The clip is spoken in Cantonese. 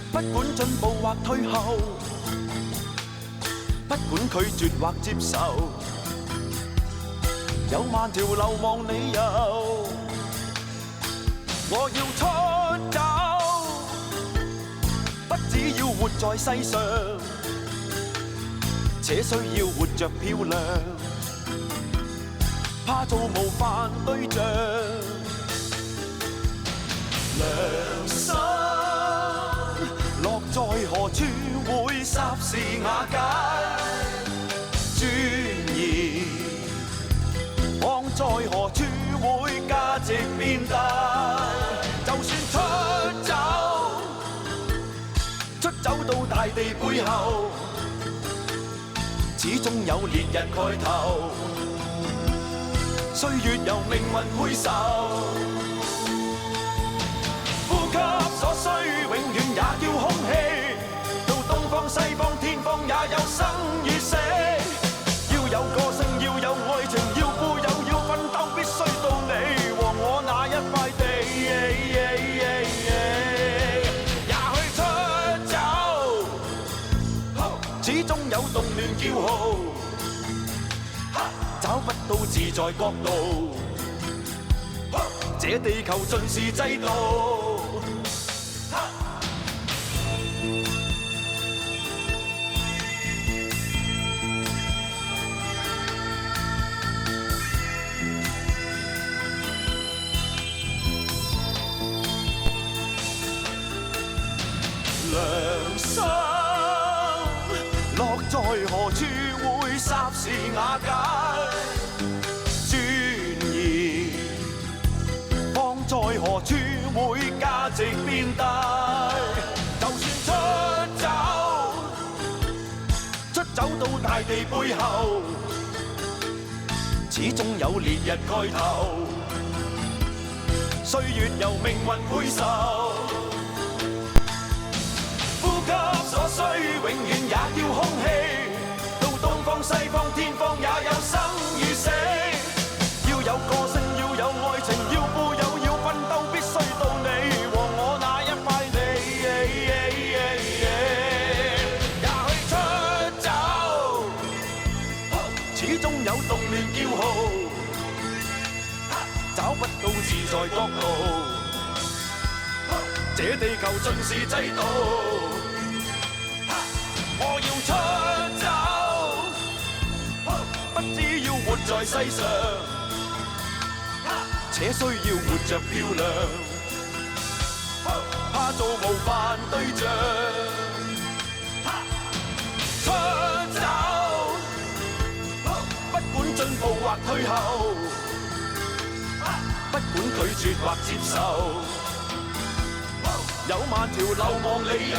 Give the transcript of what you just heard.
不管進步或退後，不管拒絕或接受，有萬條流亡理由。我要出走，不只要活在世上，且需要活着漂亮，怕做模範對象。良心落在何處會霎時瓦解，尊嚴放在何處會價值變大。就算出走到大地背後，始終有烈日蓋頭，歲月由命運配受。呼吸所需永遠也要空氣，到東方西方天方也有生與死。要有個性，要有愛情，要富有，要奮鬥，必須到你和我那一塊地。也許出走，始終有動亂驕傲，找不到自在角度，這地球盡是制度。良心落在何處會霎時瓦解，尊嚴放在何處會價值變大。就算出走到大地背後，始終有烈日蓋頭，歲月由命運配受。呼吸所需永遠也要空氣，到東方西方天方也有生與死。要有個性，要有愛情，要富有，要奮鬥，必須到你和我那一塊地。也許出走，始終有動亂驕傲，找不到自在角度，這地球盡是制度。我要出走，不只要活在世上，且需要活着漂亮，怕做模範對象。出走，不管進步或退後，不管拒絕或接受，有萬條流亡理由。